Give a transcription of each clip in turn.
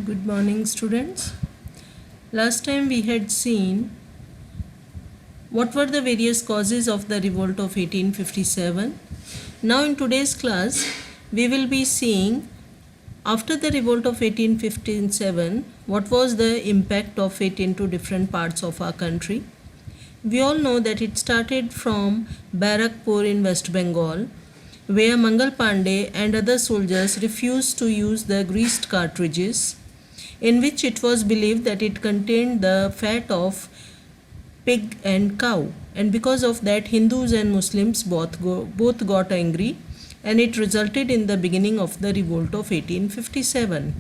Good morning, students. Last time we had seen what were the various causes of the revolt of 1857. Now, in today's class, we will be seeing after the revolt of 1857 what was the impact of it into different parts of our country. We all know that it started from Barakpur in West Bengal, where Mangal Pandey and other soldiers refused to use the greased cartridges, in which it was believed that it contained the fat of pig and cow, and because of that Hindus and Muslims both got angry, and it resulted in the beginning of the revolt of 1857.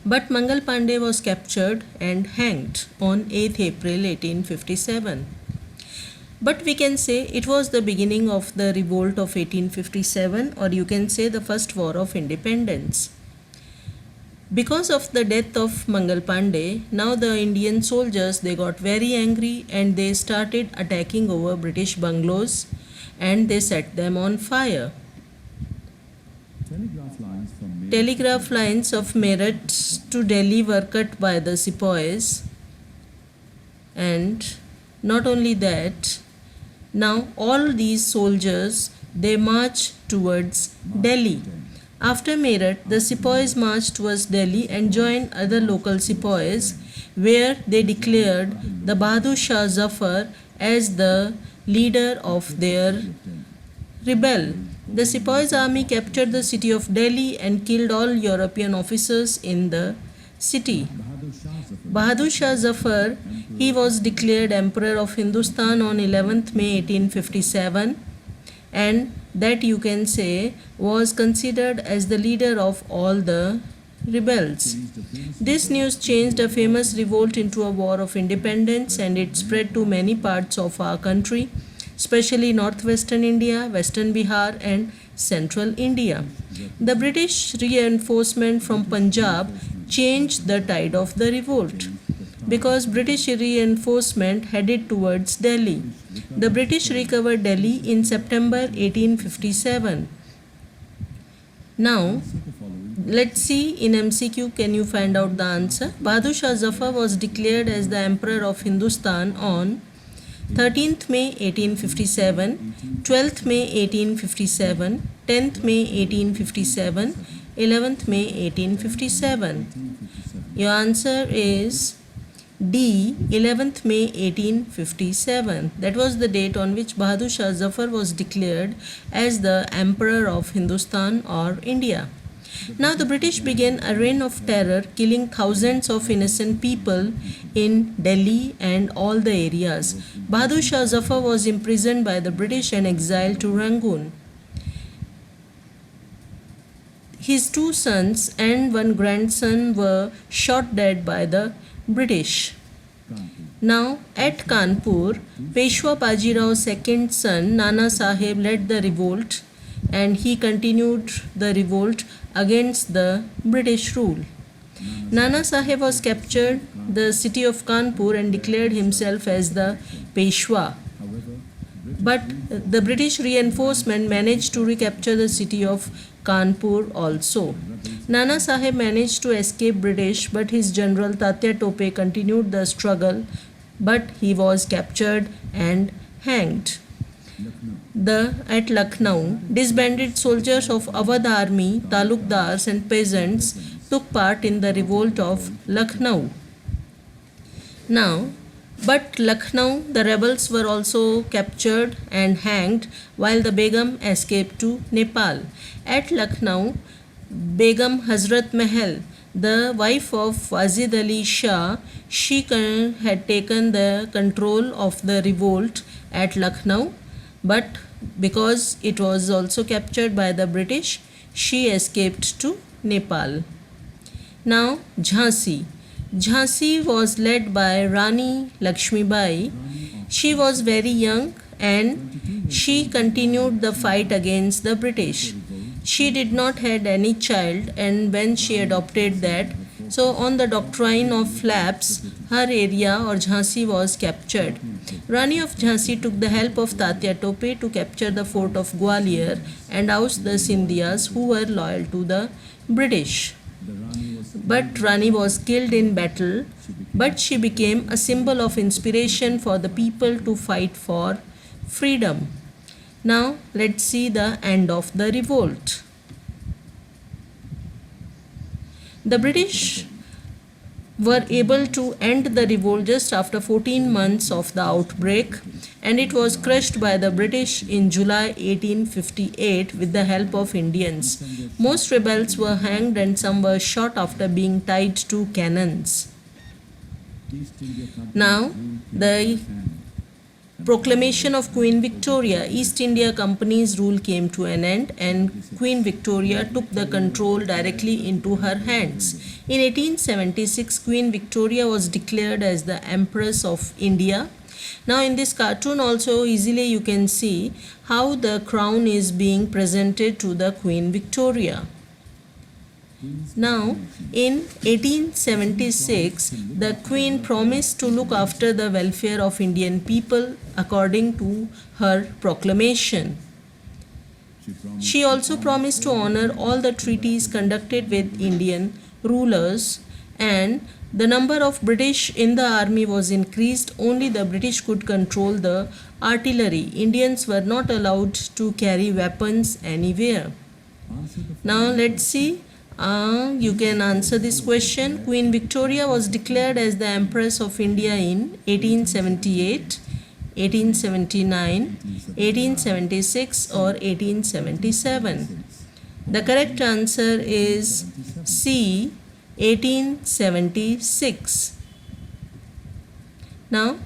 But Mangal Pandey was captured and hanged on 8th April 1857. But we can say it was the beginning of the revolt of 1857, or you can say the first war of independence. Because of the death of Mangal Pandey, now the Indian soldiers, they got very angry and they started attacking over British bungalows and they set them on fire. Telegraph lines of Meerut to Delhi were cut by the sepoys, and not only that, now all these soldiers, they march towards Delhi. After Meerut, the sepoys marched towards Delhi and joined other local sepoys, where they declared the Bahadur Shah Zafar as the leader of their rebel. The sepoys' army captured the city of Delhi and killed all European officers in the city. Bahadur Shah Zafar, he was declared Emperor of Hindustan on 11th May 1857, and that you can say was considered as the leader of all the rebels. This news changed a famous revolt into a war of independence, and it spread to many parts of our country, especially northwestern India, western Bihar and central India. The British reinforcement from Punjab changed the tide of the revolt, because British reinforcement headed towards Delhi. The British recovered Delhi in September 1857. Now, let's see in MCQ, can you find out the answer? Bahadur Shah Zafar was declared as the Emperor of Hindustan on 13th May 1857, 12th May 1857, 10th May 1857, 11th May 1857. Your answer is D, 11th May 1857. That was the date on which Bahadur Shah Zafar was declared as the Emperor of Hindustan or India. Now the British began a reign of terror, killing thousands of innocent people in Delhi and all the areas. Bahadur Shah Zafar was imprisoned by the British and exiled to Rangoon. His two sons and one grandson were shot dead by the British. Now at Kanpur, Peshwa Bajirau's second son Nana Sahib led the revolt, and he continued the revolt against the British rule. Nana Sahib was captured the city of Kanpur and declared himself as the Peshwa. But the British reinforcement managed to recapture the city of Kanpur also. Nana Sahib managed to escape British, but his general Tatya Tope continued the struggle, but he was captured and hanged. At Lucknow, disbanded soldiers of Awadh army, talukdars and peasants took part in the revolt of Lucknow. Now, but Lucknow, the rebels were also captured and hanged, while the Begum escaped to Nepal. At Lucknow, Begum Hazrat Mahal, the wife of Wazid Ali Shah, she had taken the control of the revolt at Lucknow, but because it was also captured by the British, she escaped to Nepal. Now, Jhansi. Jhansi was led by Rani Lakshmibai. She was very young and she continued the fight against the British. She did not had any child, and when she adopted that, so on the doctrine of lapse, her area or Jhansi was captured. Rani of Jhansi took the help of Tatya Tope to capture the fort of Gwalior and oust the Scindias who were loyal to the British. but Rani was killed in battle, but she became a symbol of inspiration for the people to fight for freedom. Now let's see the end of the revolt. The British were able to end the revolt just after 14 months of the outbreak, and it was crushed by the British in July 1858 with the help of Indians. Most rebels were hanged and some were shot after being tied to cannons. Now, the proclamation of Queen Victoria, East India Company's rule came to an end and Queen Victoria took the control directly into her hands. In 1876, Queen Victoria was declared as the Empress of India. Now in this cartoon also easily you can see how the crown is being presented to the Queen Victoria. Now, in 1876, the Queen promised to look after the welfare of Indian people according to her proclamation. She also promised to honor all the treaties conducted with Indian rulers, and the number of British in the army was increased. Only the British could control the artillery. Indians were not allowed to carry weapons anywhere. Now let's see. You can answer this question. Queen Victoria was declared as the Empress of India in 1878, 1879, 1876 or 1877. The correct answer is C, 1876. Now,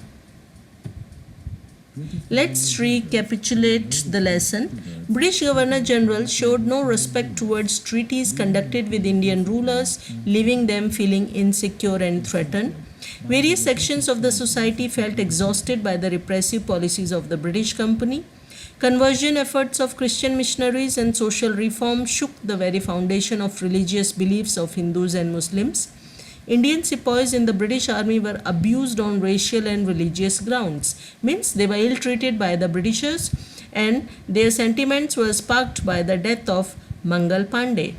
let's recapitulate the lesson. British Governor General showed no respect towards treaties conducted with Indian rulers, leaving them feeling insecure and threatened. Various sections of the society felt exhausted by the repressive policies of the British Company. Conversion efforts of Christian missionaries and social reform shook the very foundation of religious beliefs of Hindus and Muslims. Indian sepoys in the British Army were abused on racial and religious grounds, means they were ill-treated by the Britishers, and their sentiments were sparked by the death of Mangal Pandey.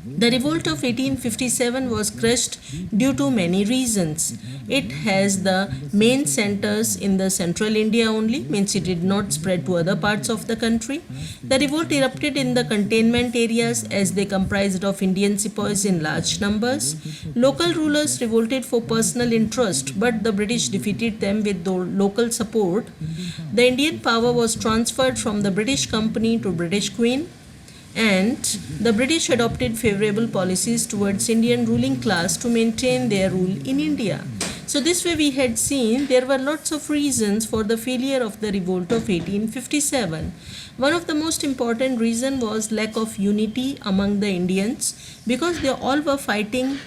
The revolt of 1857 was crushed due to many reasons. It has the main centers in the central India only, means it did not spread to other parts of the country. The revolt erupted in the cantonment areas as they comprised of Indian sepoys in large numbers. Local rulers revolted for personal interest, but the British defeated them with local support. The Indian power was transferred from the British Company to British Queen, and the British adopted favorable policies towards Indian ruling class to maintain their rule in India. So this way we had seen there were lots of reasons for the failure of the revolt of 1857. One of the most important reason was lack of unity among the Indians, because they all were fighting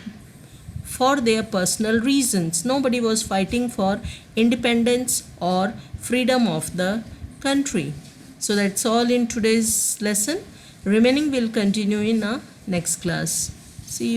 for their personal reasons. Nobody was fighting for independence or freedom of the country. So that's all in today's lesson. Remaining will continue in our next class. See you.